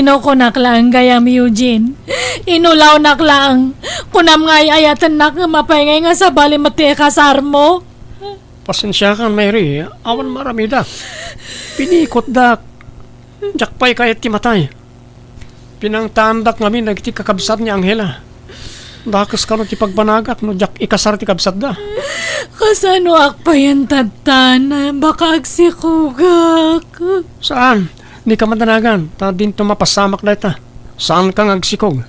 Kinukunak lang gayam Eugene. Inulaw nak lang. Kunam nga ayatan nak nga mapayngay nga sa bali mati kasar mo. Pasensya ka, Mary. Awan marami dak. Pinikot dak. Jakpay kayat ti matay. Pinangtandak ngamin nagti kakabsat ni Angela. Dakas ka no ti pagbanagak no jak ikasar ti kabsat da. Kasano akpayan tatan, baka agsikugak. Saan? Di ka madanagan. Ta din tumapasamak na ita. Saan kang agsikog?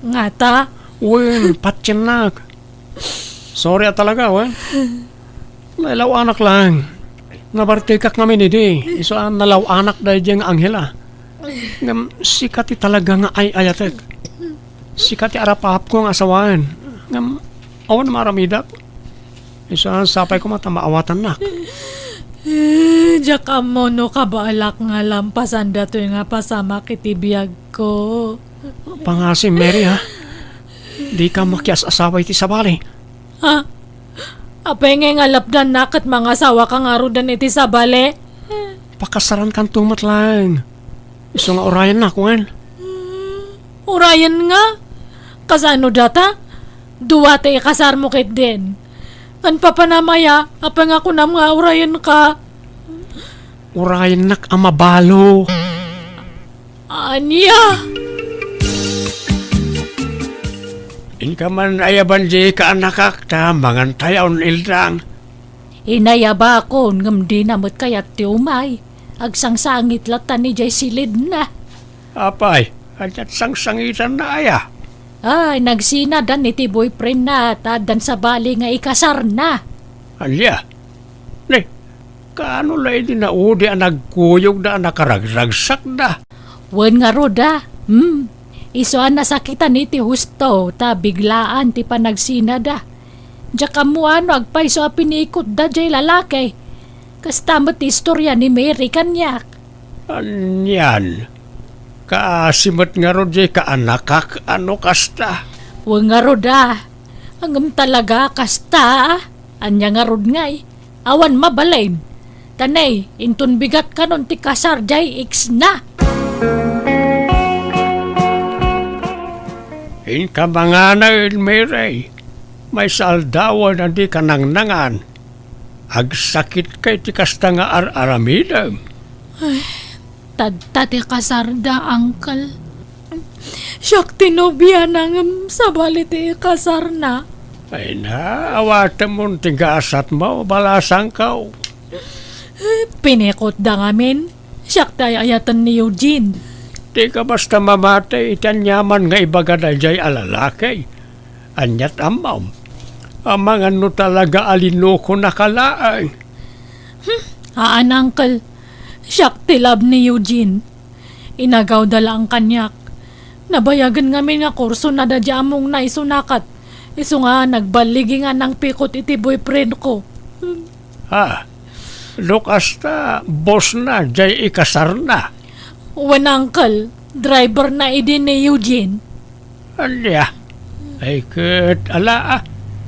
Nga ta? Uy, patyan nak. Sorry talaga, we. Nalaw anak lang. Nabartikak namin hindi. Isaan nalaw anak dahil diyang Angela. Ngam, sikati talaga nga ay ayatek. Sikati arapahap ko ang asawaan. Ngam, awan maramidap. Isaan sapay ko mata maawatan nak. Diyak mo no kabalak nga lampasan dato nga pasama kitibiyag ko. Pangasim, Mary, ha? Di ka makias asaway ti sabali. Ha? Apay nga lapdan nakat mga asawa kang arudan iti sabali? Pakasaran kan tumat lang. Iso nga orayan na, kwen. Urayan nga? Kasano data? Duwate kasar mo kit din. Kan papanamaya, apay nga kunam nga urayan ka. Orayan nak amabalo. Anya? Inka man ayaban di ka anakak ta mangan tayaw ildang. Inayaba ako ngam di namot kayat ti umay. Agsangsangit latan ni jay silid na. Apay, at sang-sangitan na aya. Ay, nagsinadan iti boyfriend na tadan sa bali nga ikasar na. Alya, ne, kaano lay di na udi ang nagkuyog na nakaragsak na. Wen nga roda, isuan nasakitan iti husto, ta biglaan ti panagsinada. Diya kamuano agpaiso a pinikot da jay lalaki. Kastamot istorya ni Mary kanyak. Anyan, kaasimot nga ro jay ka anakak ano kasta. Wen nga roda, hanggang talaga kasta, anya nga rod ngay, awan mabalain. Tanay, intun bigat ka nun ti kasar jay x na. Inka mga na Mary, may saldawan na di ka nangnangan. Agsakit kay ti kasta nga aramidam. Tati kasar da, uncle. Siyak tinobya nang sa baliti kasar na. Ay na, awatan mo tigasat mo, balasang ka. Pinikot da ngamin. Siyak tayo ayatan ni Eugene. Di ka basta mamatay, itanyaman nga ibaga na jay alalakay. Anyat amam. Amang ano talaga alinoko nakalaan. Haan, uncle. Siyak tilab ni Eugene. Inagaw dala ang kanyak. Nabayagan ngamin nga kurso na dadya among naisunakat. Iso nga nagbaligi nga ng pikot iti boyfriend ko. Ha? Lukas na, boss na, jay ikasar na. Wan, uncle. Driver na idin ni Eugene. Alya, ay kat ala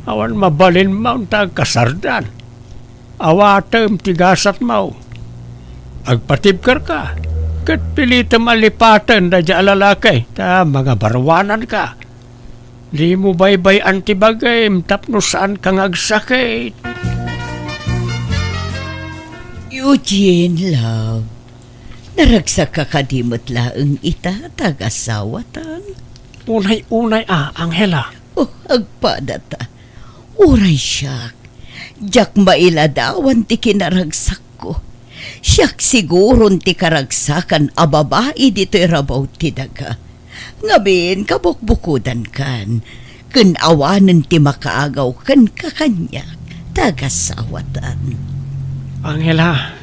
awan mabalin mo tag kasardan. Awatem tigasat mo. Agpatibkar ka. Kat pilita malipatan na dya alalakay. Ta mga barwanan ka. Di mo baybay antibagay tapno saan kang agsakit. Eugene, love. Naragsak ka kadimot laeng ita, tag-asawatan. Unay-unay Angela. Oh, agpadata. Uray siyak. Diyak mailadawan ti kinaragsak ko. Siyak siguron ti karagsakan a babae dito'y rabaw ti daga. Ngabin kabukbukudan kan. Kun awanan ti makaagaw kan kakanyak. Tagasawatan. Angela.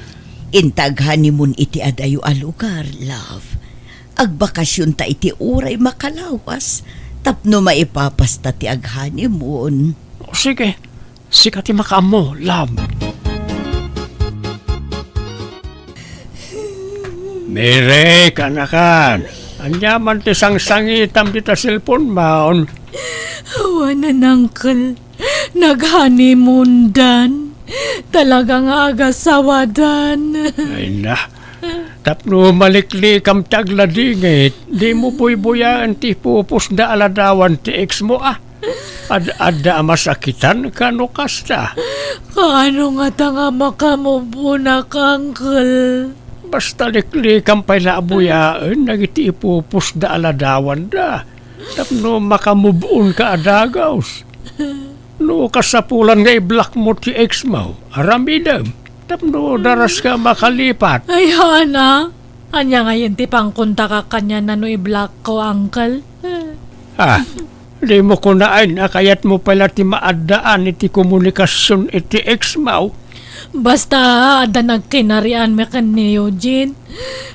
Intaghanimon iti adayo a lugar, love. Agbakasyon ta iti uray makalawas. Tapno maipapasta ti aghanimon. Sige. Sikati makaam mo, love. Mere, kanakan. Anyaman ti sang-sangitam di ta cellphone maon. Awanan, uncle. Naghanimundan. Talagang agasawadan. Ay na. Tapno malikli kam tagladingit, di mo buy-buyaan ti pupus da aladawan ti ex mo Ada masakitan ka no kasta. Kaano nga tanga makamubuna ka, Uncle? Basta likli kam pa'y laabuyaan, nagiti ipupus da aladawan da. Tapno makamubun ka adagaws. No kasapulan nga i-block mo ti ex mo, aramidam. Tapno daras ka makalipat. Ay, Hana. Anya ngayon ti pangkunta ka kanya na no i-block ko, Uncle. Di mo kunaan na kayat mo pala ti maadaan iti komunikasyon iti ex mo. Basta ada nagkinarian me kan ni Eugene.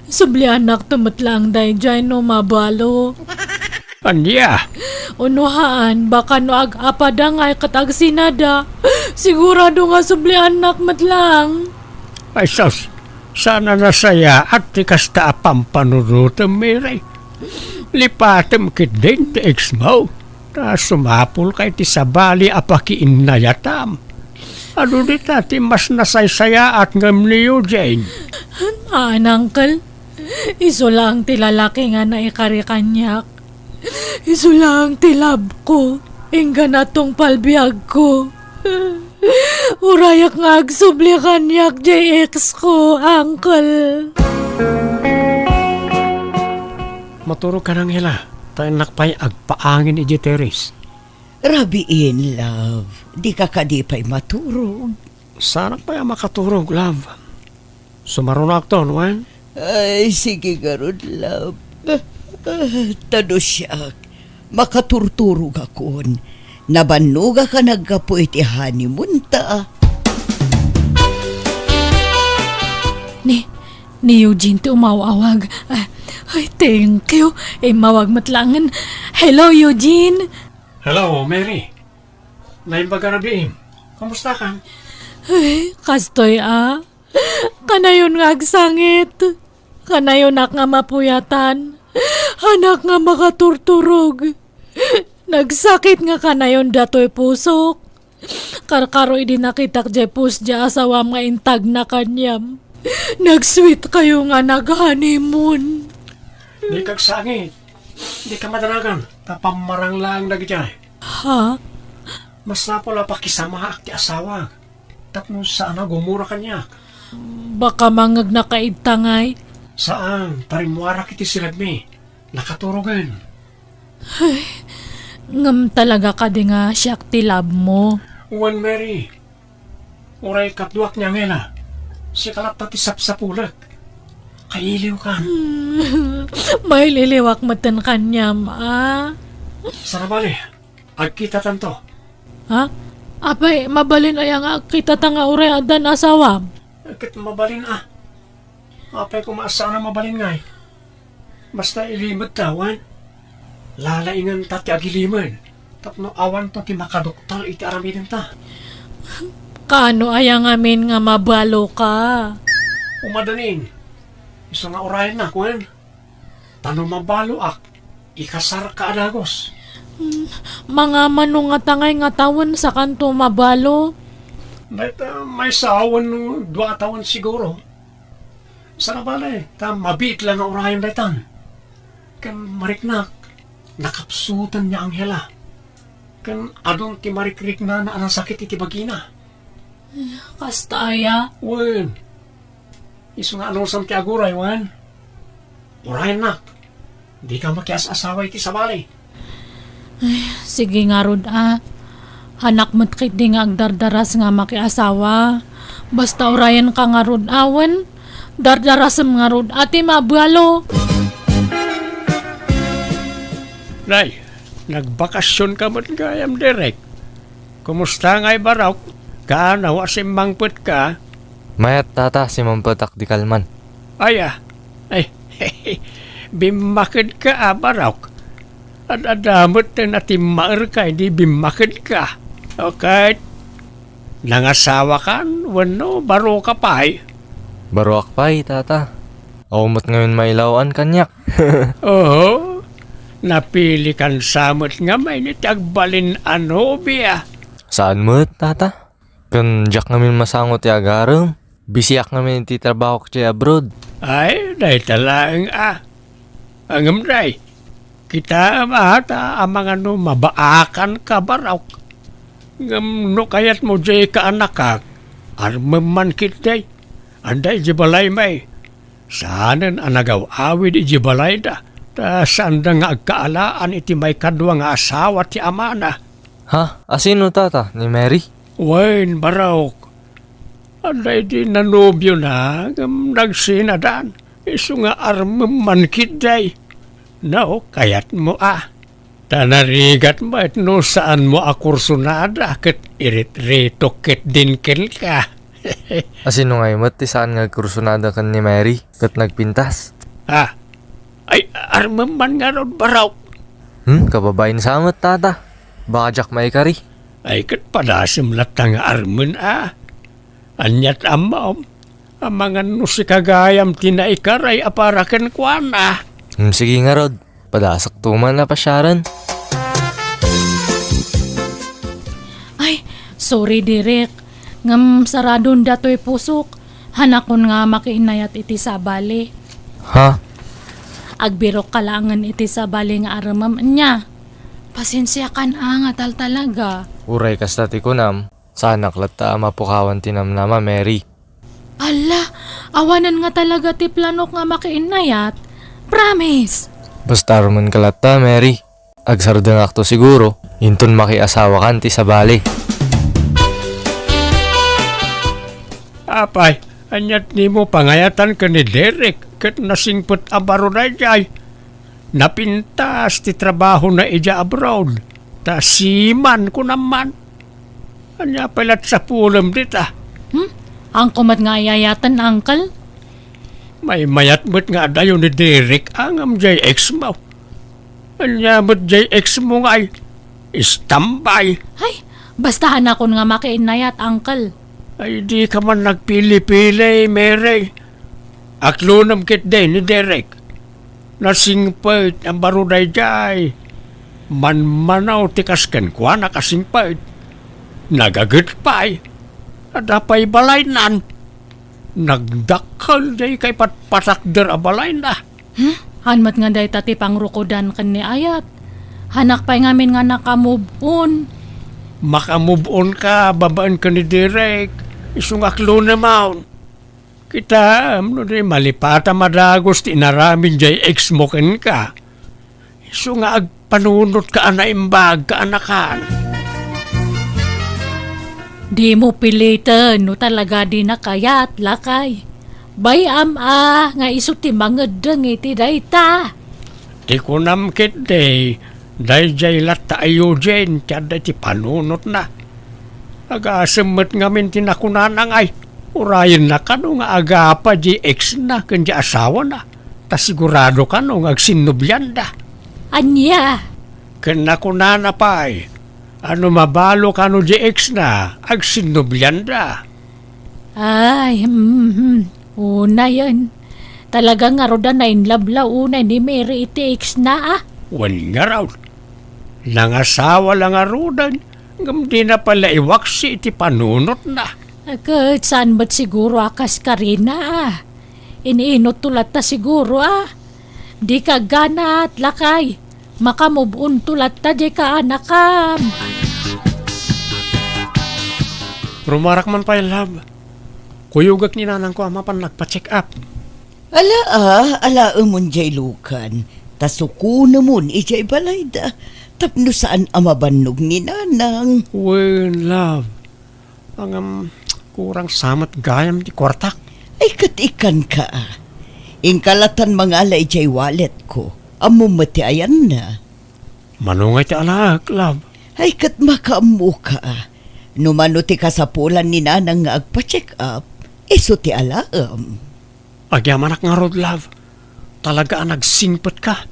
Subli anak tumatlang day dyan no mabalo. Anya, Unuhaan, baka no ag-apada nga katag sinada. Sigurado nga subli anak matlang. ay sus, sana nasaya at ti kasta apampanunod miray. Lipatem kit din ti ex mo. Ta sumapul kay ti sabali apakiin na yatam. Ano di ti mas nasaysaya at ngam ni Eugene. Uncle, iso lang ti lalaki nga na ikari kanyak. Iso lang ti lab ko, ingga na tong palbiag ko. Urayak nga agsubli kanyak JX ko, Uncle. Maturo ka nang hila. Tayo nakpay agpaangin iji teres. Rabiin, love. Di ka kadipay maturog. Sana pa makaturog, love. Sumarunak to, Wan? Ay, sige garod, love. Tado siyak. Makaturturog akon. Nabanuga ka naggapo iti honeymoon ta. Ni Eugene ti umawawag. Ay, thank you. Mawag matlangan. Hello, Eugene. Hello, Mary. Naimbaga na biim. Kamusta ka? Ay, kastoy Kanayon nga agsangit. Kanayon nga mapuyatan. Anak nga makaturturog. Nagsakit nga kanayon datoy pusok. Karkaro idi nakitak jay pus dya asawa nga intag na kanyam. Nagsweet kayo nga nag-honeymoon. Di kagsangit. Di ka madanagan. Tapamarang lang nagyay. Ha? Mas napula pakisama ak ti asawa. Tapno sana gumura kanya. Baka mangag nakaidtangay. Saan? Parimwara kiti silagmi. Nakaturugan. Ngam talaga ka di nga siyak ti love mo. Uwan, Mary. Uray katduak niya ngela. Si kalap pati sapsapulag. Kailiw ka. May liliwak matan kanyam, Sana bali. Agkita tanto. Ha? Apay, mabalin ay nga kita tanga uray adan asawa. Agkit mabalin Apay kumaasa na mabalin ngay. Basta ilimod tawan. Lalaingan ta ti agiliman. Tapno awan to ti makadoktal iti aramidin ta. Kaano ayang amin nga mabalo ka? Umadanin. Isa nga orayan na, kwen. Tano mabalo ikasar ka adagos. Mga manong nga tangay nga tawon sa kanto mabalo. May sawan no 2 taon siguro. Sana bala mabit lang ang orayan daytan. Kan mariknak, nakapsutan niya ang hela. Kan adon ti marikrik na ang sakit iti bagina. Kasta aya. Wen, iso nga anong ti aguray, wen. Orayan nak, di ka makias asawa iti sabali. Sige nga rod Hanak mo't kit di nga agdardaras nga makiasawa. Basta orayan ka nga rod awan. Dardarasam nga rod ati mabalo. Nay, nagbakasyon ka mo't gayam direk. Kumusta nga'y baraw? Kaanawa si mangput ka? Mayat tata si mampatak di kalman. Ay, bimakid ka baraw. At adamot na timaar ka, hindi bimakid ka. Okay? Nangasawa ka? Wano, baro ka pa Baruak pa'y tata. Aumot ngayon mailawan kanyak. Oo. Napili kan samot nga may nitagbalin biya. Saan mo tata? Kan jak ngamin masangot ti agarang. Bisiyak namin iti trabaho ko siya abroad. Ay, dahil talaang Angam day. Kita ata ang mga no mabaakan ka baraw. Ngam no kayat mo jay ka anakak. Armaman kitay. Anday jibalay may. Saanan anagaw awid ijibalay da. Ta sanda nga agkaalaan iti may kadwa nga asawa ti amana. Ha? Asino tata? Ni Mary? Wain baraw. Anday di nanobyo na. Ngam nagsinadan. Isu nga armaman kitay. No, kayat mo Tanarigat mo at no saan mo akursunada ket irit-rito ket dinkel ka. Asino nga imot ti saan nga kursunada kan ni Mary? Kat nagpintas? Ay, armaman nga ron baraw. Kababain sa amat tata. Baka jak may kari. Ay, ket padasim latang arman Anyat amam. Ang mga nusikagayam tinaikaray aparaken kuana. Sige nga Rod. Padasak tuman na pasyaran. Ay, sorry Direk. Ngam saradon datoy pusok. Hanakon nga makiinayat iti sabali. Ha? Agbirok kalangan iti sabali nga aramam niya. Pasensya kan nga tal talaga. Uray kas tati ko nam. Sana klata mapukawan tinam nama Mary. Ala, awanan nga talaga ti planok nga makiinayat. Promise. Basta ruman kalata Mary. Agsardang akto siguro. Inton makiasawa kan ti sa bali. Apay, anyat ni mo pangayatan ka ni Derek ket nasingput abaro na jay. Napintas ti trabaho na ija abroad. Ta siman ko naman. Anya palat sa pulam dita. Ang kumat nga ayayatan, Uncle. May mayat-mat nga dayo ni Derek ang jay ex mo. Anya mat jay ex mo nga ay istambay. Ay, bastahan ako nga makiinayat, Uncle. Ay di ka man nagpili-pili, Mary. Aklunam kit din ni Derek. Nasingpait ang baruday jay. Manmanaw tikasken kwa nakasingpait. Nagagit pa'y. Adapay balay nan. Nagdakal day kay patpatakder a balay na. Hanmat nga day tati pangrukodan kan ni Ayat. Hanak pa'y ngamin nga nakamove on. Makamove on ka, babaan ka ni Derek. Isungaklo na maun. Kita, no di malipata madagos ti naramin jay ex mo ken ka. Isunga agpanunot ka na imbag ka anakan. Di mo pilitan, no talaga di nakayat, lakay. Bayam nga iso ti mangedeng iti dayta. Di ko namkit day, day jay lata ayo jen, tiyada ti panunot na. Agasemmet ngamin tinakunanang ay, urayan na ka no nga agapa di ex na, kanya asawa na. Ta sigurado ka no nga agsinubyan da. Anya? Kanakunana pa ay, ano mabalo ka no di ex na, agsinubyan da. Ay, una yan. Talaga nga roda na inlabla una ni Mary iti ex na Wan nga raw. Nangasawa lang nga rodan, ngam di na pala iwaksi iti panunot na. Agad, saan ba't siguro akas ka rin Iniinot tulat ta siguro Di ka gana at lakay. Makamubun tulat ta di ka anakam. Rumarak man pa love. Kuyugak ni nanang ko amapan nagpa-check up. Ala umon jay lukan. Tasuko namun ijay balay da. Tapno saan amabanog ni nanang. Well, love. Ang kurang samat gayam di kwartak. Ay katikan ka. Ingkalatan mga alay jay wallet ko. Amumati ayan na. Manungay ti alak, love. Ay kat makaamu ka. Numano ti kasapulan ni nanang nga agpa-check up. Iso ti alaam. Agyamanak nga rod, love. Talaga nagsingpot ka.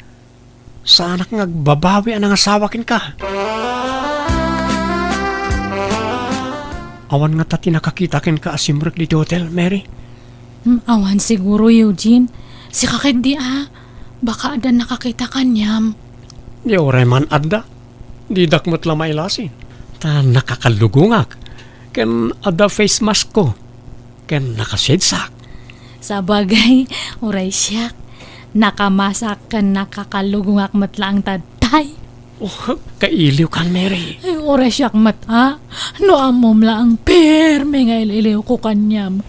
Sa anak nga babawi ang asawakin ka. Awan nga tati nakakitakin ka asimrek di hotel, Mary. Awan siguro, Eugene. Si kakit di Baka ada nakakita kanyam. Di oray man adda. Di dakmat lamay lasin. Ta nakakalugungak. Ken ada face mask ko. ken nakasidsak. Sa bagay, uray siya. Nakamasak ka nakakalugungak matlaang tatay. Oh, kailiw kan, Mary. Ay, uray siya mata. No amom lang perme nga ililiw ko kanyam.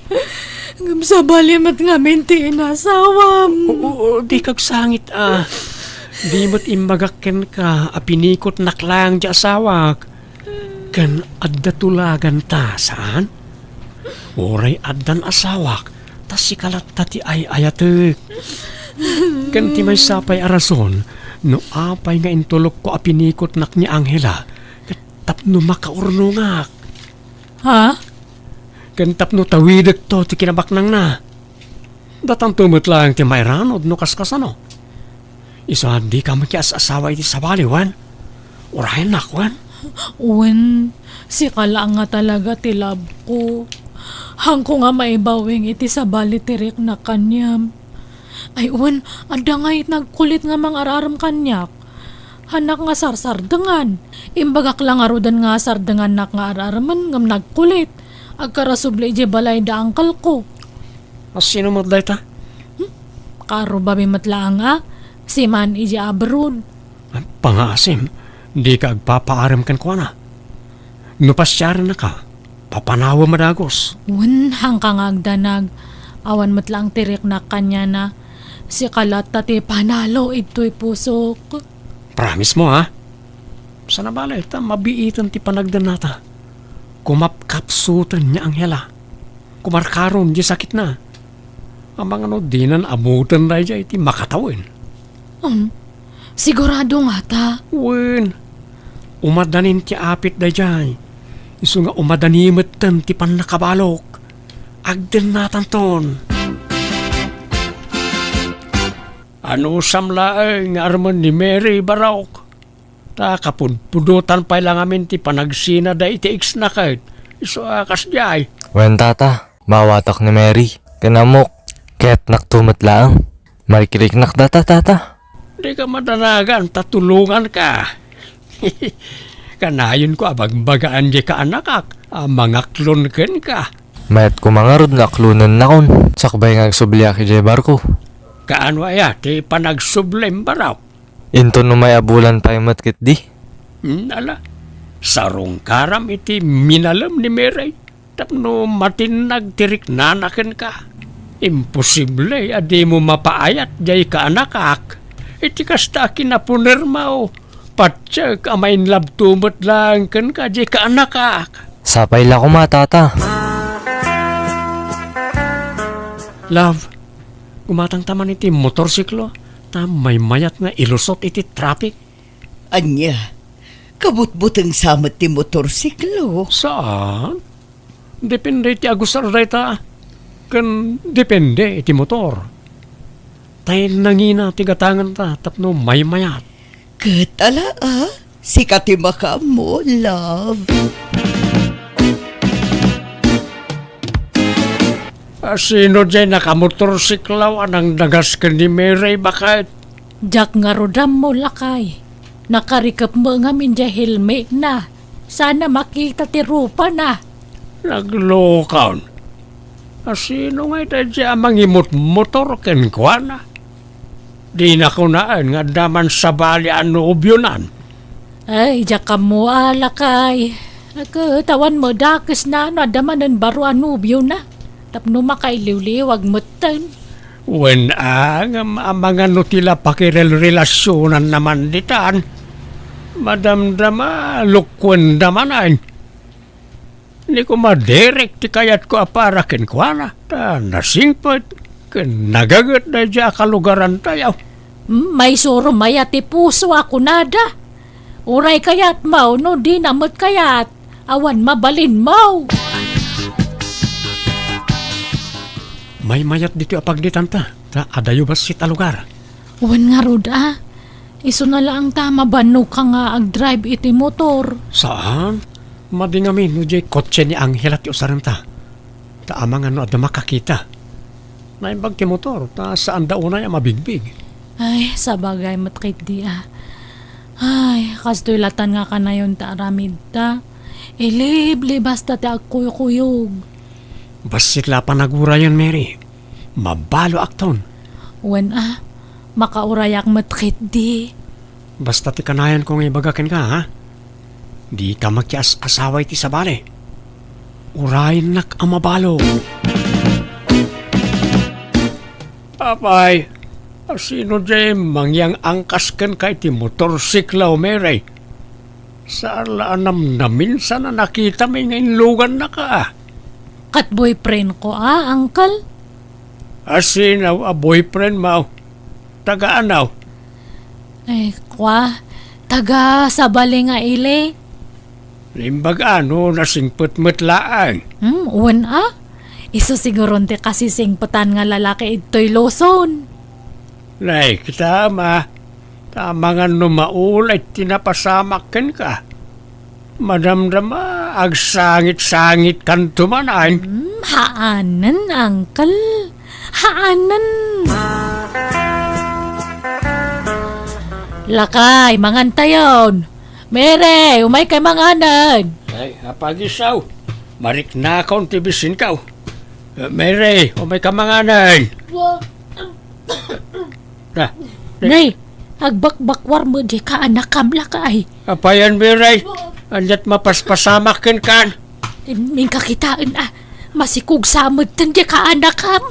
Sa balimat nga minti inasawam. Oo, di kag sangit Di mo't imbagakken ka, apinikot naklang di asawak. Kan adda tulagan ta, saan? Oray addan asawak, tas si kalat tati ay ayatek. Kan ti may sapay arason, no apay nga intulok ko apinikot nak ni Angela, kat tapno makaurnungak. Ha? Kan tapno tawidak to ti kinabaknang na. Datang tumot lang ti may ranod no kaskasano. Isa di ka makias asawa iti sabali, wan. Urahin nak, wan. Uwan, si kala nga talaga tilab ko. Hangko nga maibawing iti sa balitirik na kanyam. Ay uwan, ada nga nagkulit nga mang araram kanyak. Hanak nga sarsardangan. Imbagak lang arudan nga sardangan nak nga araraman ngam nagkulit. Agkarasubli ije balay da angkal ko. Sino mo ta? Karo babi matlaang nga, si man ije abroad. Pangasim, di ka agpapaaram kan kwa na. Nupasyaran na ka, papanawa madagos. Uwan, hangkang agdanag. Awan matlaang tirik na kanya na. Si kalat tati panalo ito'y pusok. Promise mo, ha? Sa nabalay, ta mabiitan ti panagdan nata. Kumapkapsutan niya Angela. Kumarkaron di sakit na. Ang mga no, dinan amutan na dya iti makatawin. Sigurado nga ta. Wen, umadanin ti apit da dyan. Isu nga umadanimit tan ti panakabalok. Agden natan ton. Ano samlaeng nga arman ni Mary Barok? Ta kapunpudutan pa lang amin ti panagsina da iti iksnakit. Isu akas jay. Wen tata, mawatak ni Mary. Kanamok, ket naktumot lang. Marikirik nak data tata. Di ka madanagan, tatulungan ka. Kanayon ko abagbagaan di ka anakak. Mangaklon ken ka. Mayat ko mangarod na klunan na kon. Sakbay nga agsubliya ki Jay Barko. Kaano aya, ti panagsublem baraw. Into no may abulan tayo matkit di. Ala, sarong karam iti minalam ni Mary. Tapno matinag tirik nanaken ka. Imposible, adi mo mapaayat jay ka anakak. Iti kasta kinapunerma o. Patsyak amain labtumot lang kan ka jay ka anakak. Sapay la ko matata. Love, umatang taman iti motorsiklo. Ta may mayat nga ilusot iti traffic. Anya, kabutbutang samat ti motorsiklo. Saan? Depende iti agusar dayta. Kan depende iti motor. Tayo nangina ti gatangan ta tapno may mayat. Katala sikati maka mo, love. Sino dyan nakamotorsiklaw anang nagas ka ni Mary bakit? Jak nga rodam mo lakay. Nakarikap mo nga minja helmet na. Sana makita ti rupa na. Naglokaw. Sino nga ito dyan mangimot motor ken kwa na? Di na ko naan nga daman sa bali ano ubyonan. Ay, jak ka mo lakay. Nagkatawan mo dakis na ano adamanan baro anubyo na. Tapno makailiw-liwag mo tan. Wen ang mga nutila pakirel-relasyonan naman ditan. Madamdama lukwen damanan. Hindi ko madirect ti kayat ko aparakin ko na. Ta nasingpot. Ken nagagat na dya kalugaran tayo. May suro mayat ti puso ako nada. Uray kayat mau no di namot kayat. Awan mabalin mau. May mayat dito apagditan ta. Ta adayo ba si talugar? Uwan nga ruda. Iso na lang tama banog ka nga ag-drive iti motor. Saan? Madingamin no jay kotse ni Angela ti usaran ta. Ta amang ano ada makakita. Naimbag ti motor. Ta saan daw na yung mabigbig. Ay, sabagay matkit di Ay, kastoy latan nga ka na yun ta aramid ta. Ilibli basta ti agkuyog-kuyog. Basit la panagurayan, Mary. Mabalo akton. Wen makaurayak matkit di. Basta ti kanayan kong ibagakin ka, ha? Di ka magkias asaway ti sabale. Urayin nak ang mabalo. Apay, sino dyan mangyang angkas ken kay ti motorsikla o Mary? Sa alanam na minsan na nakita may ngayon lugan na ka. Kat boyfriend ko uncle. Asinaw a boyfriend mo. Taga-anaw. Kwa, taga sa bali nga ile. Limbag ano na singput-mutlaan. Wen iso siguro ti kasi singputan nga lalaki ito'y loson. Like, tama. Tama nga numaul ay tinapasamakin ka. Madamdama, agsangit-sangit kan tumanan. Haanan, uncle. Haanan. Lakay, mangantayon. Mere, umay kay manganan. Ay, apagisaw. Marik na akong tibisin ka. Mary, umay ka manganan. Na, Nay, agbakbakwar mo di ka anak kam lakay. apayan Mary. Anyat mapaspasamakin kan. Ming kakitaan masikog samad tan di ka anak kam.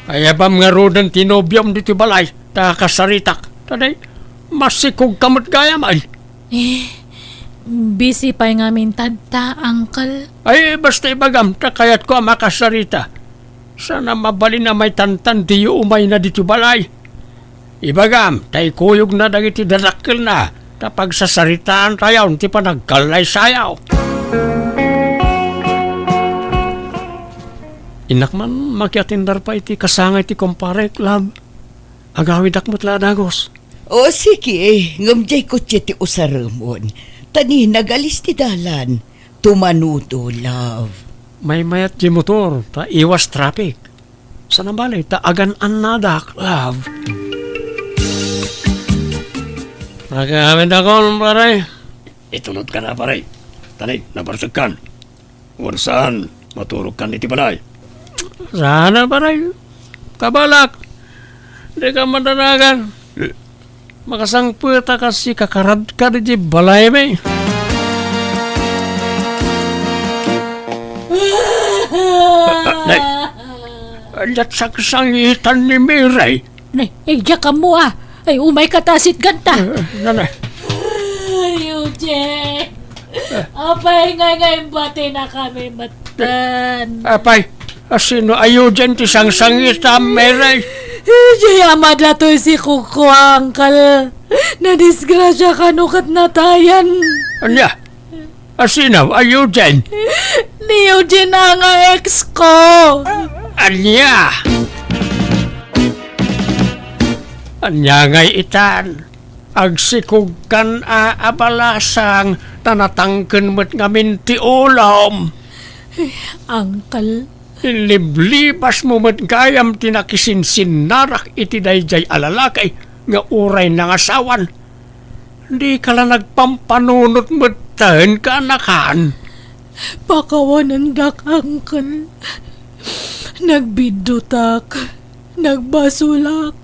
Ayabam nga rodan tinobyam dito balay. Takasaritak. Taday, masikog kamot gaya man. Busy pa nga min tadta, uncle. Ay, basta ibagam, takayat ko ang makasarita. Sana mabali na may tantan di umay na dito balay. Ibagam, tay kuyog na dagiti dadakil na. Tapag sasaritaan tayo, ti pa nagkalay sayaw. Inak man, makiatindar pa iti kasangay ti kumpare, lab. Agawid akmot la dagos. O sige, ngamjay ko ti usaramon. Tani nagalis ti dalan. Tumanudo, love. May mayat di motor, ta iwas traffic. Sana balay, ta agan nadak, love. Nagamit ako, pare. Itunod ka na, pare. Tanay, nabarsag kan. Warsaan, maturog kan iti balay. Sana, pare. Kabalak. Di ka madanagan. Makasangputa kasi kakarad ka di balay, may. Nay, anjat saksangitan ni Miray. Nay, diya ka mo Ay, umay katasit ganta. Nanay, Eugene. Apay ngay bati na kami matan. apay, sino ayo dyan ti sangsangita, Miray? Diya madla to si Kuko, uncle. Nadisgrasya ka nukat natayan. Anya, sino ayo dyan? Ni Eugene na nga ex ko. Anya! Anya ngay itan. Agsikog kan abalasang tanatangken mo't ngamin ti ulam. Uncle, Liblibas mo mo't gayam tinakisinsin narak iti dayjay alalakay nga uray ng asawan. Di ka lang nagpampanunot mo't tahan ka anakan. pakawanan dak, uncle. Nagbidutak, nagbasulak,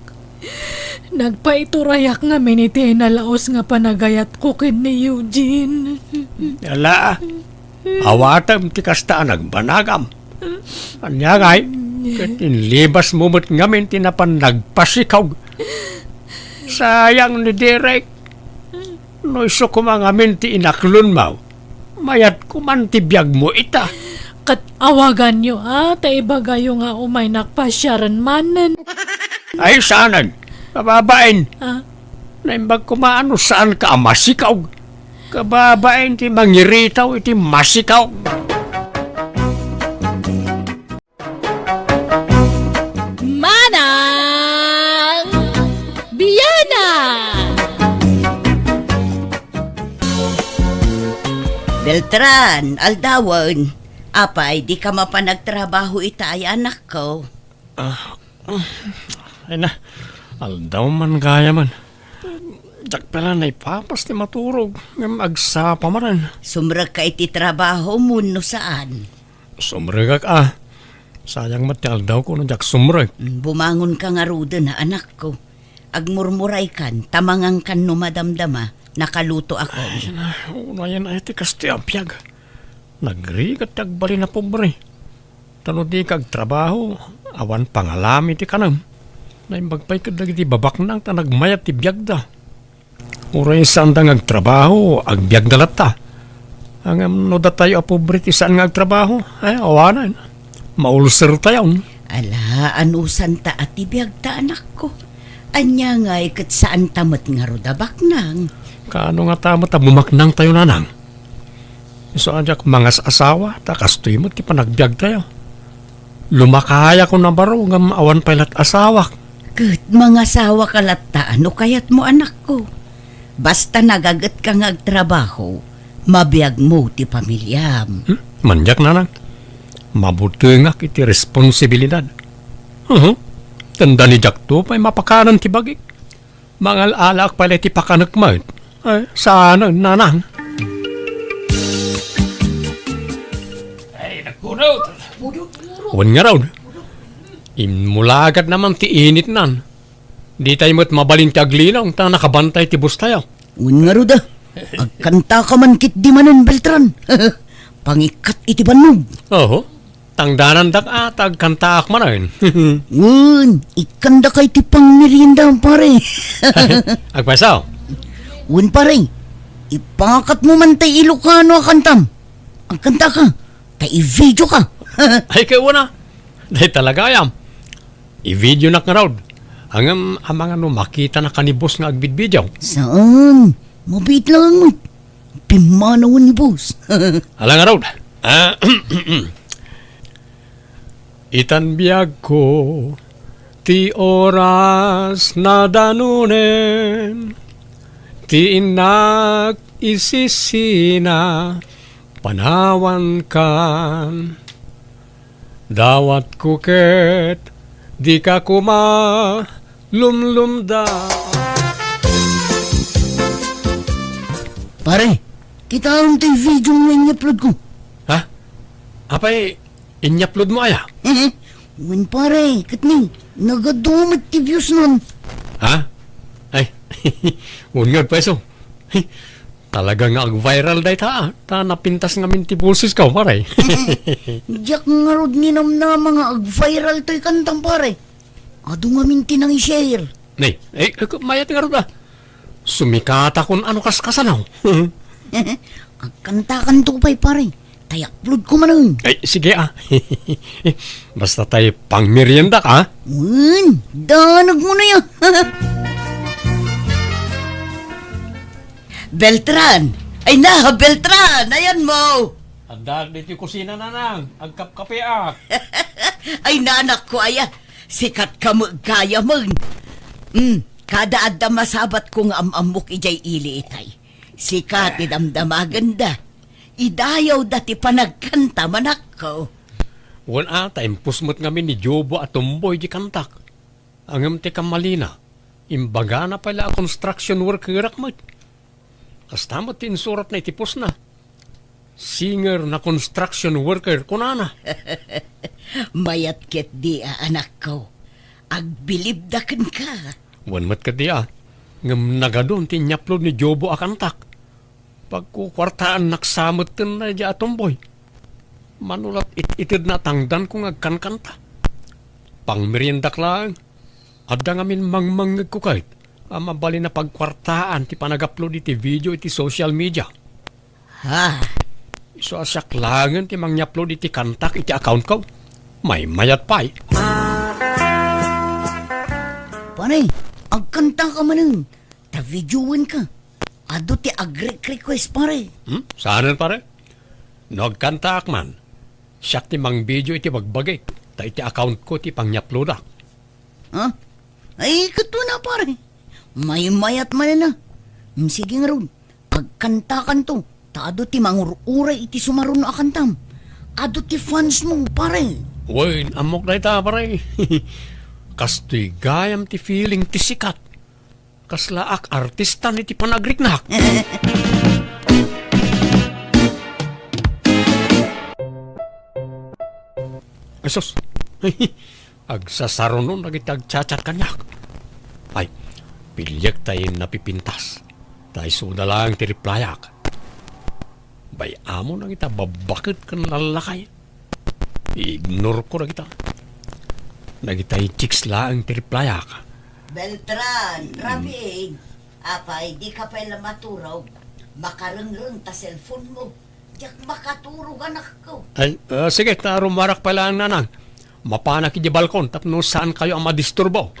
nagpaiturayak nga miniti na laos nga panagayat ko kin ni Eugene. Yala, awatam ti kasta nagbanagam. Anya ngay, libas mo mo't ngamin tinapan nagpasikaw. Sayang ni Derek. No iso ko mga ngamin ti inaklon mo. Mayat ko man ti biyag mo ita. Kat awagan nyo taibagayo nga umay nakpasyaran manan. Ay saanan, kababain. Ah, Naimbag ko maano saan ka masikaw. Kababain ti mangiritaw iti masikaw. Manang Biyana! Beltran, Aldawan. Apay, di ka mapanagtrabaho itay anak ko. Ay na, aldaw man gaya man. Jak pala na ipapas ti maturog. Ngam agsapa maran. Sumrag ka iti trabaho mo no saan. Sumragak Sayang matyal daw ko na jak sumrag. Bumangon ka nga ruda na anak ko. Agmurmuray kan, tamangang kan no madamdama, nakaluto ako. Una yan ay ti kasti apyag. Nagrigat tagbali na pobre. Tano di kag trabaho, awan pangalami ti kanam. Naimbagpay ka dagi ti babak nang ta nagmayat ti biyagda. Uray saan ta ngagtrabaho, agbyagda lata. Ang no da tayo a pobre ti saan ngagtrabaho, ay awanan. Maulser tayo. Ala, anusan ta at ibiyag ta anak ko. Anya nga ikat saan tamat nga rodabak nang. Kaano nga tama ta bumaknang tayo nanang. So adyak mangas asawa, ta kastoy mo ti panagbyag tayo. Lumakaya ko na baro ngam awan pailat asawak. Kat mga sawa kalata, ano kayat mo anak ko? Basta nagagat ka ngagtrabaho, mabiyag mo ti pamilyam. Manjak nanang. Mabuti nga iti responsibilidad. Tanda ni Jack to, may mapakanan ti bagik. Mangal alak pala ti pakanagmat. Ay, saan nanang? Ay, nagpunod. Wan nga raw. Imulagat naman ti init nan. Di tayo mo't mabalin ti aglinaw, ta nakabantay ti bus tayo. Un nga ruda, agkanta ka man kit di manan Beltran. Pangikat iti banog. Oho, tangdanan dak atag kantaak manan. Un, ikanda kay ti pang merienda pare. Agpasaw. Un pare, ipangakat mo man tay Ilocano akantam. Ang kanta ka, tay i-video ka. Ay kayo na. Dahil talaga ayam. I-video na ka raw. Ang mga no makita na kanibos nga agbidbidyaw. Saan? Mabit lang mo. Pimanawan ni boss. Alang nga raw. Itan biyag ko ti oras na danunen ti inak isisina panawan kan dawat kuket di ka kuma lumlumda. Pare, kita alam tayo video nga in-upload ko. Ha? Apay, in-upload mo aya? Un pare, katni, nagadumit ti views nun. Ha? Ay, unyod pa iso. Talaga nga viral day ta. Ta napintas nga minti pulsis ka, pare. Diyak nga rod ninam na mga ag-viral to'y kantang pare. Ado nga minti nang i-share. Nay, mayat nga rin ba? Sumikata kung ano kaskasanaw. Agkantakan to pa'y pare. Tay-upload ko man. Ay, sige Basta tayo pang merienda ka. Un, danag mo na yan. Beltran! Ay na, Beltran! Ayan mo! Handa dito yung kusina na nang. Agkap-kape ah. Ay nanak ko, aya. Sikat ka mo, kaya mo. Kada adda masabat kong amamok ijay ili itay. Sikat idamdama ganda. Idayaw dati panagkanta manak ko. Wan impus mo't ngamin ni Jobo at Tumboy di kantak. Angam ti kamalina. Imbaga na pala a construction worker akmat. Kasta mo tinsurat na itipos na. Singer na construction worker kunana. Mayat ket di anak ko. Agbilib daken ka. Wan mat ka diya. Ngam nagadon tinyapload ni Jobo akantak. Pagkukwartaan naksamot tin na diya atomboy. Manulat itid na tangdan kung agkankanta. Pang meriendak lang. Adda ngamin mangmangag ko kahit. Mabali na pagkwartaan ti panag-upload iti video iti social media. Ha? So asyak langan ti mang-upload iti kantak iti account ko. May mayat pa'y. Pare, agkanta ka manin. Ta-videoan ka. Ado ti request pare. Saanan pare? Nagkantak man. Siyak ti mang video iti bagbagay. Ta iti account ko ti pang-upload ah. Ha? Ay, kato na pare. May mayat man na. Sige nga ron. Agkantakan to. Ta ado ti mangururay iti sumaron na akantam. Ado ti fans mo pare. Uy, amok na ita pare. Kastoy gayam ti feeling ti sikat. Kaslaak artista ni ti panagriknak. Asos. Agsasaro nun nagitagchat kanyak. Ay, pilyak tayo napipintas. Tayo suda lang ti replyak. Bay amo na kita babakit kan lalakay. Ignore ko na kita. Nagitay chicks lang ti replyak. Beltran, Rabing, apay, di ka pala maturog. Makarengreng ta cellphone mo. Diyak makaturog anak ko. Ay, sige, tarumarak pala ang nanang. Mapanak di balkon, tapno saan kayo ang madisturbo?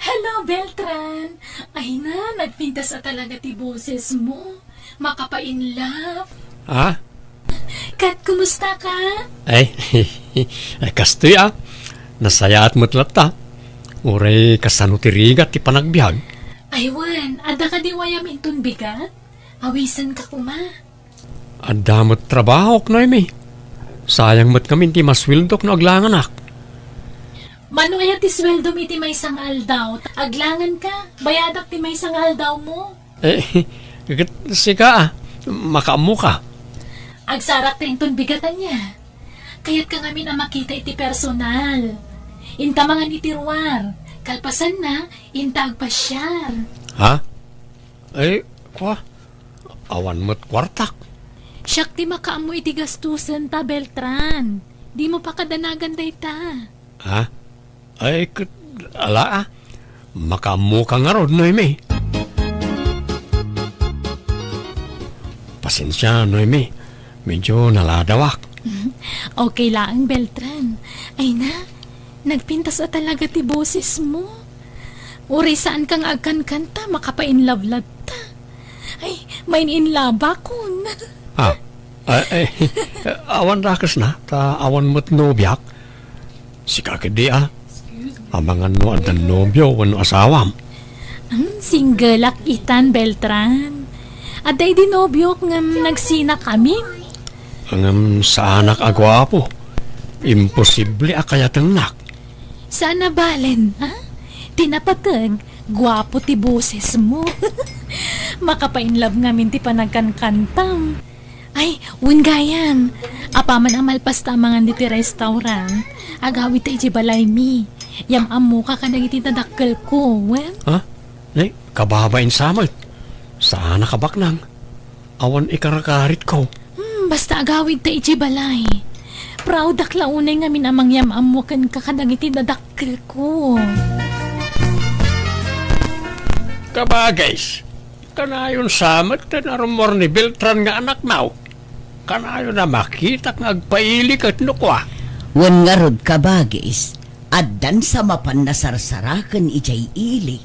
Hello, Beltran! Ay na, nagpintas na talaga ti boses mo. Makapa-in love. Ha? Kat, kumusta ka? Ay, kastoy Nasaya at matlat ta. Uray kasano ti rigat ti panagbiag. Ay, Wan, ada ka di wayam intun bigat? Awisan ka kuma. Adamot trabaho k noy Sayang mat kami ti maswildok no aglanganak. Mano kaya ti sweldo mi ti may sangal daw? Aglangan ka, bayadak ti may sangal daw mo. Sika makaamu ka. Agsarak ti intun bigatan niya. Kaya't ka ngamin na makita iti personal. Inta mga nitirwar. Kalpasan na, inta agpasyar. Ha? Ay, kwa? Awan mo't kwartak. Siyak ti makaamu iti gastusan ta, Beltran. Di mo pa kadanagan day ta. Ha? Ay, ala Makaamu ka nga ron, Noemi. Pasensya, Noemi. Medyo naladawak. Okay lang, Beltran. Ay na, nagpintas na talaga ti boses mo. Uri saan kang agkan-kanta, makapainlove-love ta. Ay, main inlaba kun. Ha? Ay, awan rakas na. Ta awan mo't nobyak. Si kakidi Amangan no at nobyo wano asawam. Single itan, Beltran. Aday di nobyo ngam nagsina kami. Ang sa anak agwapo. Imposible akayatang nak. Sana balen, ha? Tinapatag, gwapo ti boses mo. Makapainlove ngamin ti panagkankantam. Ay, wingayam. Apaman ang malpas tamangan di ti restaurant. Agawit tayo di balay mi. Yam amu ka ka nagiti tadakkel ko, wen? Ha? Nay, kababain samot. Sana kabaknang. Awan ikarakarit ko. Basta agawid tayo di balay. Proud akla unay ngamin amang yam amu kan kakadagiti tadakkel ko. Kabagays, kanayon samot na narumor ni Beltran nga anak naw. Kanayon na makita nga agpailik at nukwa. Wan nga rod kabagis, addan sa mapan na sarsarakan ijay ili.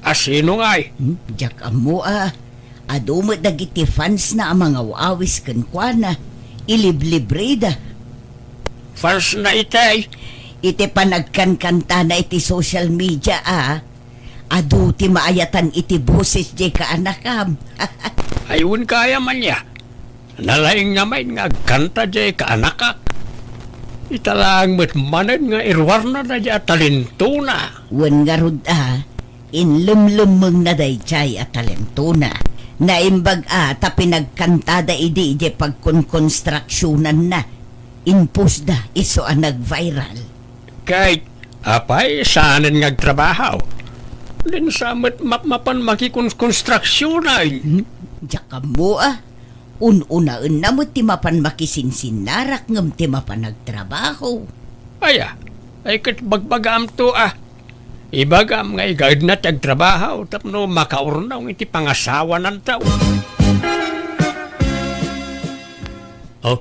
Asino nga'y? Diyak amo Adumot dagiti fans na ang mga wawis kankwana. Iliblibreda. Fans na itay. Iti panagkankanta na iti social media Adu ti maayatan iti boses jay kaanakam. Ayun kaya man niya. Nalaing nga may nga kanta jay kaanakak. Italang matmanan nga irwarna na jay talentuna. Wan nga rod inlumlumeng na day jay at talentuna. Naimbag ta pinagkantada idi jay pagkonkonstruksyonan na. Impus iso nag-viral. Kahit apay saanan ngagtrabaho. Din sa mapan makikonstruksyon ay. Diyak mo ununaan na mo ti mapan makisinsinnarak ngam ti mapan nagtrabaho. Ay kat bagbagam to Ibagam nga igad na tagtrabaho tapno makaurnaw iti pangasawa ng tao. Oh,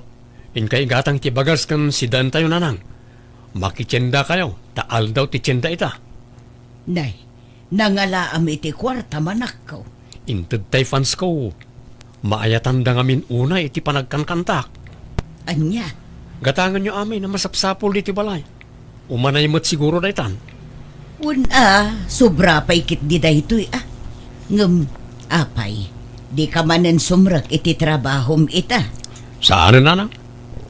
inkay gatang ti bagas kan sidan tayo nanang. Makitsenda kayo, taal daw ti tsenda ita. Nay, nangalaam iti kwarta manak ko. Inted tay fans ko. Maayatan da ngamin una iti panagkankantak. Anya? Gatangan nyo amin na masapsapol iti balay. Umanay mo't siguro daytan. Sobra pa'y kit di dahitoy Ngam, apay, di ka manan sumrak iti trabahom ita. Saan na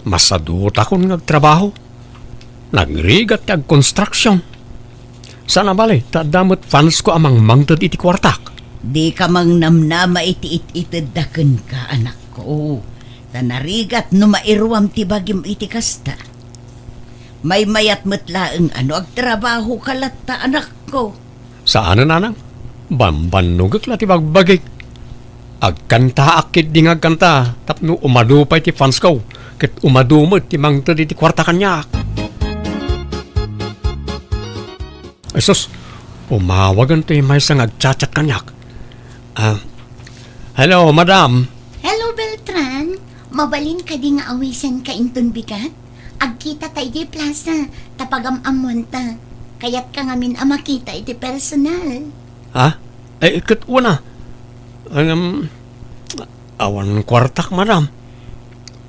Masadot akong nagtrabaho. Nagrigat kag construction. Sana bali, tadamot fans ko amang mangtad iti kwartak. Di ka mang namnama iti itiddaken ka, anak ko. Tanarigat no mairuam ti bagim iti kasta. May mayat metlaeng ano agtrabaho kalatta, anak ko. Saan na nanang? Bambanugak la ti bagbagik. Agkanta akit di ngagkanta, tapno umadupay ti fans ko. Ket umadumot ti mangtad iti kwarta kanyak. Esos, umawagan ti may sang agchat-chat kanyak. Hello, madam. Hello, Beltran. Mabalin ka di nga awisan ka inton bigat? Agkita ta iti plaza, tapagam-amwan ta. Kayat ka ngamin makita iti personal. Ha? Ket una. Awan kwartak, madam.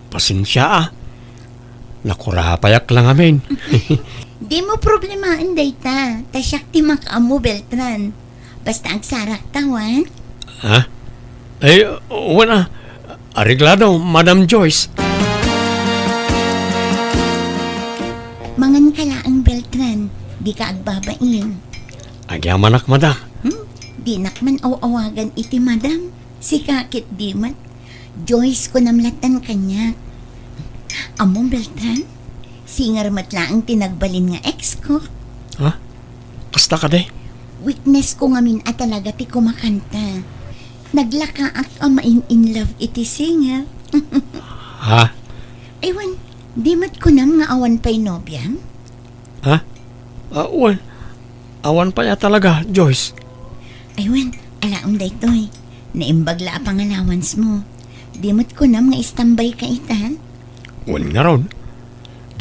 Pasensya Nakurapayak lang amin. Di mo problemaan dayta. Tasyak ti makamu, Beltran. Basta agsarak tawan. Ha? Wala. Ariglado, Madam Joyce. Mangan ka laang, Beltran. Di ka agbabain. Agyamanak, madam. Di nakman awawagan iti madam. Si kakit di man. Joyce ko namlatan kanya. Among Beltran, singar matlaang tinagbalin nga ex ko. Ha? Kasta ka de? Weakness ko ngamin at talaga ti kumakanta. Naglakaak amain in love iti singer. Ha? Aywan, di mat ko nam nga awan pa'y nobyam? Ha? Well, awan pa ya talaga, Joyce. Aywan, alaom da ito'y. Naimbagla ang pangallowance mo. Di mat ko nam nga istambay ka ita. Well nga ron.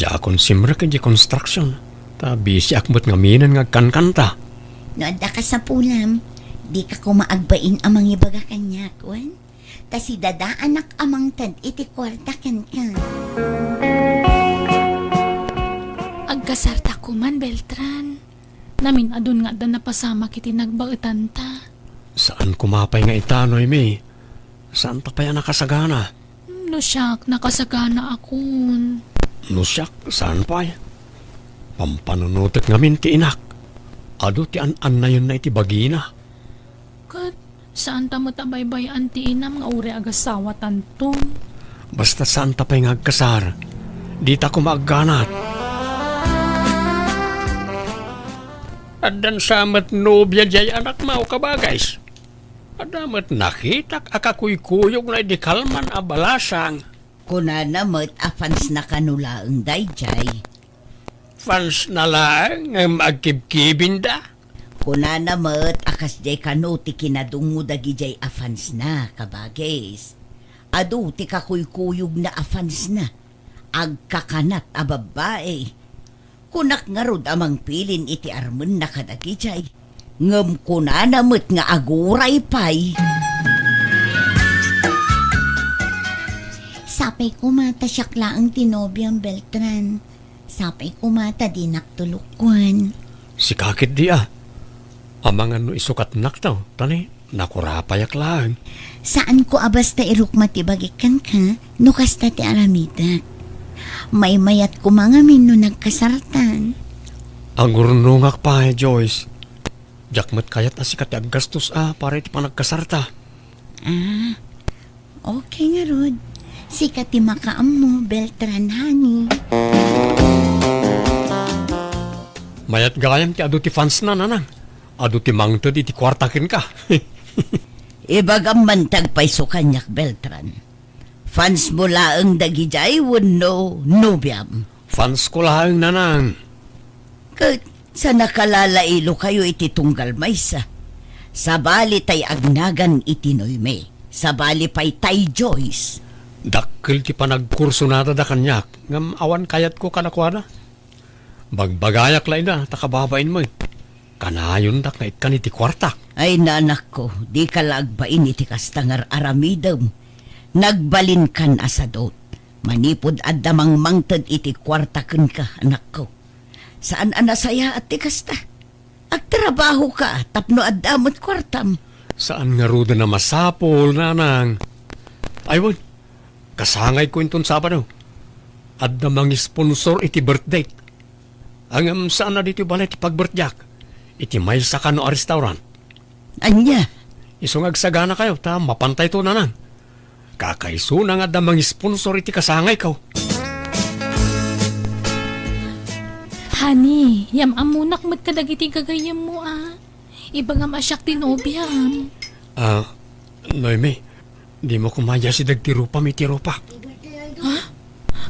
Diya akong simra ka di construction. Ta busy akbot nga minan nga kankanta. No adda ka sa pulam, di ka kumaagbain amang ibaga kanya, kwan. Ta si dada anak amang tad iti kwarta kan ka. Agkasarta ko man, Beltran. Namin adun nga da napasama kiti nagbautan ta. Saan kumapay nga itanoy, mi? Saan pa paya nakasagana? No siyak, nakasagana akon. No siyak, saan pa ya? Pampanunutot nga min ti inak. Ado ti an na yun na iti bagina. Kat, saan ta matabaybay anti inam nga uri agasawa tantom? Basta saan ta pa'y ngagkasar. Di ta ko maagganat. Adan samat nobya jay anak mau ka ba, guys? Adamat nakitak akakuykuyog na di kalman abalasang. Kuna namot afans na kanulaang dayjay. Fans na lang ang magkibkibin da. Kuna namot akas jay kanuti kinadungo dagi jay afans na kabagis. Adu ti kakuykuyog na afans na. Agkakanat a babae. Kunak nga rod amang pilin iti armen na kadagi jay. Ngem kuna namot nga aguray pay. Sapay ko mata siyakla ang tinobyang Beltran. Sapay ko mata di naktulukwan. Si kakit di Amang ano isukat nak daw. Tani, nakurapayak lang. Saan ko abas ta irukma ti bagikan ka, no kasta ti aramidak. May mayat ko mga no nagkasaratan. Ang gurnungak pa, Joyce. Jakmat kayat na si kati aggastos para iti panagkasarta. Okay nga Rod. Sikat ti makaam mo, Beltran, honey. Mayat gayam ti adu ti fans na nanang. Adu ti mangtod iti kwartakin ka. Ibagam mantag pay so kanyak Beltran. Fans mo laang dagi jay wano nobyam. Fans ko lang nanang. Kat sa nakalalailo kayo iti tunggal maysa. Sa bali tay agnagan iti noyme. Sa bali pay tay Joyce. Dakkel ti panagkurso nata da kanyak. Ngam awan kayat ko kanakwada. Bagbagayak la ina, takababain mo. Kanayon dak nga itkan iti kwartak. Ay nanak ko, di ka lagbain iti kastangar aramidam. Nagbalin kan asadot. Manipod adamang mangtad iti kwartaken ka, anak ko. Saan anasaya at ti kasta? Agtrabaho ka, tapno adamot kwartam. Saan nga ruda na masapol, nanang? Aywan, kasangay ko inton Sabado. Adamang sponsor iti birthday. Ang saan na dito balay ti pagbirtyak. iti may sa kano a restaurant. Anya, Isungag sagana kayo, ta mapantay to na nang. Kakaiso na nga damang sponsor iti kasangay kaw. Honey, yam amunak mat kadagiti gagayam mo Iba nga masyak tinobyam. Noemi, di mo kumaya si dagtirupa mi tirupa.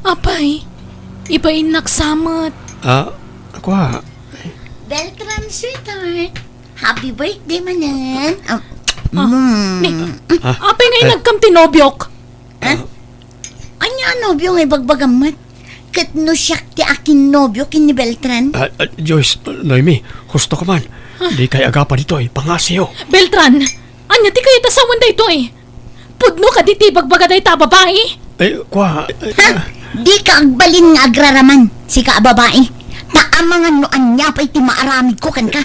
Apay, iba inaksamat. Ako ha. Beltran, sweetheart. Happy birthday, manan. Apay nga nagkam tinobyok. Anya nobyo nga ibagbagamat. Kat no siyak ti akin nobyo kin ni Beltran. Joyce, Noemi, gusto ka man. Di kay agapa dito pangasiyo. Beltran, anya ti kayo tasawan da ito Pudno ka di tibagbaga da ita babae. Kwa. Di ka agbalin nga agraraman, si ka babae. Taamangan no anya pa iti maaramid ko kan ka.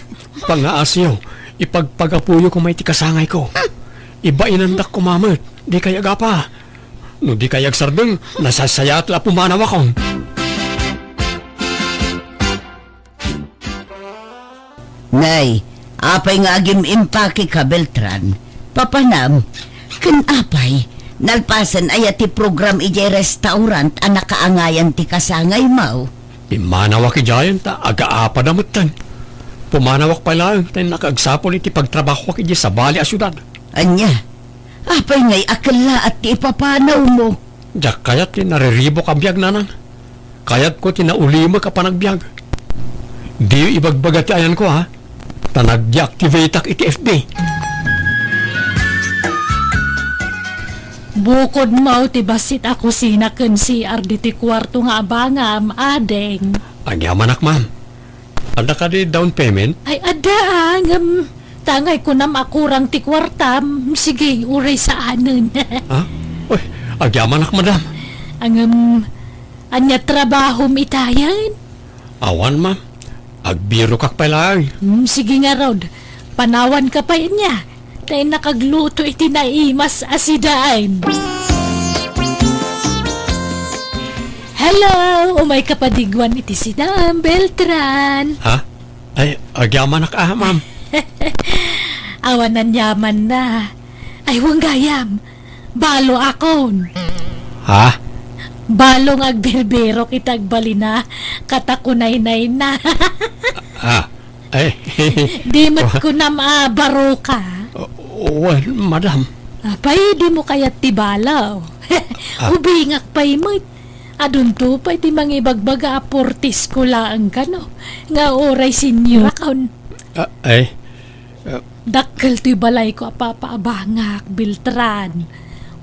Pangaasiyo, ipagpagapuyo ko may tikasangay ko. Iba inandak ko mamit, di kay agapa. No di kay agsardeng, nasasayat la pumanaw akong. Nay, apay nga agim impake ka, Beltran. Papanam, kan apay, nalpasan ay ti program ijay restaurant ang nakaangayan ti kasangay mau. Imanawak ijayan ta, aga-apa damutan. Pumanawak pa lang, tayo nakaagsapol iti pagtrabaho ki sa bali a syudad. Anya, apay ngay akala at ti ipapanaw mo. Diyak kayat nariribo ka biyag nanang. Kayat ko tinaulima ka panagbiag. Di ibagbaga ti ayan ko ha. Tanag-deactivate ak iti FB. Bukod mo ti basit ako sinaken si arditi kwarto nga abangam, adeng. Agyaman ak ma'am. Ada ka di down payment? Ay, adang. Tangay ko nam akurang ti kwartam. Sige, uray sa anon. Ha? Uy, agyaman ak madam. Anya trabaho itayan. Awan ma'am. Agbiro kak palang. Sige nga, Rod. Panawan ka pa niya. Tayo nakagluto iti naimas asidaan. Hello! Umay kapadigwan iti sidaan, Beltran. Ha? Ay, agyaman ak ma'am. Awanan yaman na. Ay, huwag gayam. Balo akon. Ha? Balong agberbero kitagbali na. Katakunay-nay na. Ay, Di mat ko na maabaro ka. well, madam. Apay, di mo kayat tibalaw. Ubingak pa'y mo't. Adun to pa'y ti mangibagbaga aportis ko laang ka no. Nga oray sinyo kaon. Dakkel to'y balay ko apapaabangak, Beltran.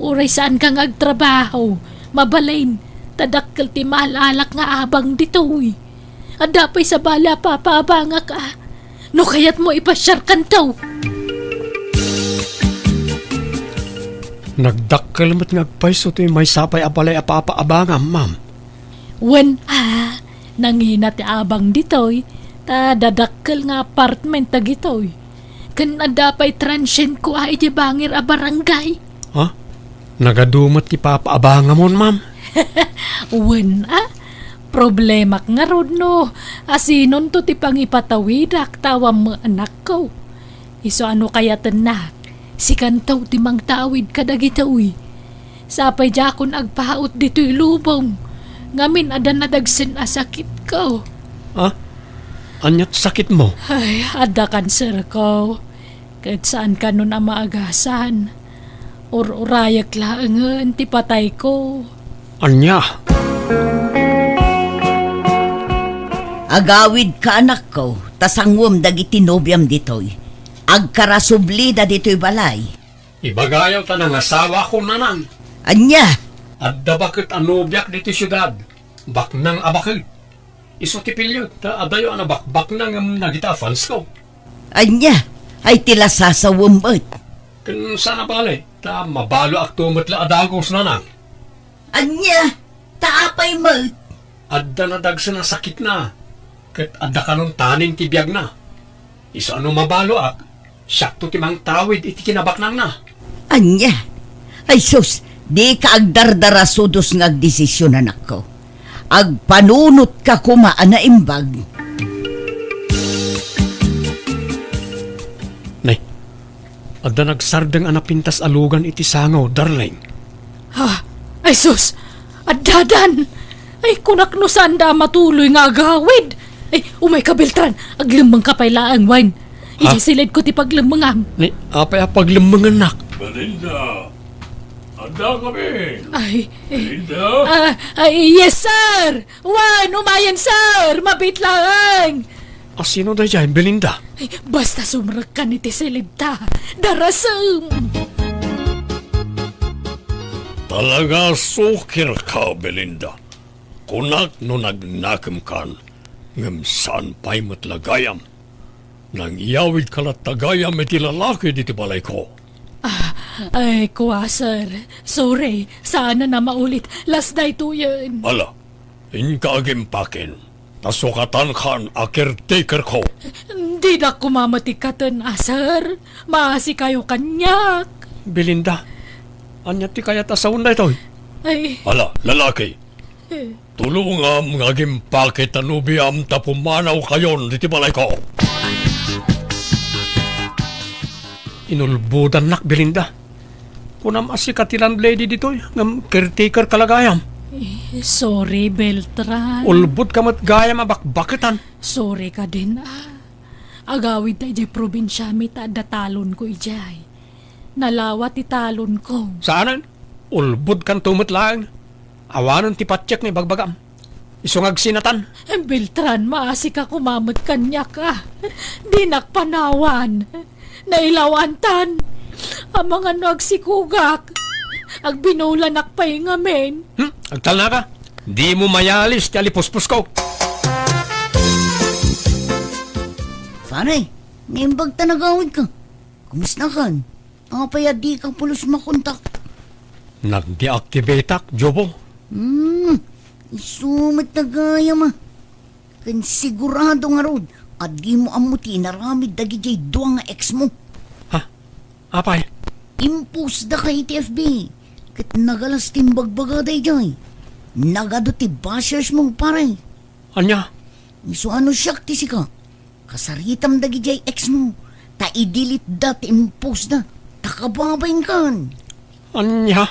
Oray saan kang agtrabaho. Mabalain, tadakkel ti malalak nga abang dito'y. Adapay sa bala papaabangak No kayat mo ipasyar kantaw. Nagdakkel mo't ngagpaiso to'y may sapay apalay apapa-abangam, ma'am. When nangina ti abang ditoy, ta dadakkel nga apartment ta gitoy. Kan adapay transient ko iti bangir a barangay. Ha? Nagadumot ti papa-abangam mon, ma'am. When problema nga rod no. Asinon to ti pangipatawidak tawam mo anak ko. Iso ano kaya tenak? Si kantaw ti mang tawid kadagitoy. Sapay jakon agpahaot dito'y lubong. Ngamin adan nadagsen asakit ko. Ha? Anyat sakit mo? Ay, ada cancer ko. Kahit saan ka nun ang maagasan. Urayak laangan, ti patay ko. Anya? Agawid ka anak ko, tasangwom dagiti nobyam ditoy. Agkarasubli da dito'y balay. Ibagayaw ta ng asawa ko nanang. Anya, Adda bakit anubyak dito syudad? Baknang abakit. Iso tipilyo, ta adayo anabak, baknang nagita fans ko. anya, ay tila sasawumbot. Kan sana bale, ta mabalo ak tumatla adagos nanang. Anya, taapay mo. Adda na dagsa na sakit na. Kat adda ka nung taning tibiyag na. Iso ano mabalo ak, syakto timang tawid iti kinabaknang na. Anya, ay sus, di ka agdardara sudos ng agdesisyon anak ko. Agpanunot ka kumaan na imbag. Adda nagsardeng anapintas alugan iti sangaw, darling. Ha? Ay sus! Adadan! Ay kunak no sanda matuloy nga agawid! Ay umay ka Beltran! Aglambang ka pailaang wine! Ha? Ijasilid ko ti paglambangam! Ni apay paglamangan nak. Belinda! Anda kami! Ay, Belinda! yes sir! Wine! Umayan sir! Mabit lang! Sino da dyan, Belinda? Ay, basta sumrag ka ni tisilid ta! Darasam! Talaga sukir ka, Belinda. Kunak no nagnakam kan, ngam saan pa'y matlagayam. Nang iyawid ka na tagayam iti lalaki diti balay ko. Ay, kuwa sir. Sorry. Sana na maulit. Last day to yun. Ala, inkagimpakin. Nasukatan kan a caretaker ko. Hindi na kumamatikaten, sir. Maasi kayo kanyak. Belinda, anya ti kaya ta sa unday toy? Ay, Ala, lalaki. Tulungam nga gimpakit anubiam tapumanaw kayon diti balay ko. Inulbudan nak, Belinda. Kunam asikat ti landlady ditoy, ngam caretaker kalagayam. sorry, Beltran. Ulbud kamat gayam abakbakitan. Sorry ka din, Agawid na ijay probinsya mi ta talon ko ijay. Nalawat ti talon ko. Saanan? Ulbud kan tumot lang. Awanon ti patsyak ni bagbagam. Isungag sinatan. Beltran, maasi ka kumamot kanya ka. Di nakpanawan. Nailawantan. Ang mga nagsikugak. Agbinulan nakpay ngamin. Agtal na ka. Di mo mayalis ti alipuspos ko. Pare, nimbag tanagawid ka. Kumusta kan? Apaya di ka pulos makontak. Nag-deactivateak, Jobo. Isumat na gaya ma. Kan sigurado nga rod. At di mo amuti naramid dagi jay duwa nga ex mo. Apay, Impus da kay TFB. Kat nagalas timbagbaga day jay. Nagado ti bashers mo pare. anya? Iso ano siyak ti sika. Kasaritam dagi jay ex mo. Ta idilit da ti impus da. Takababayin kan. Anya?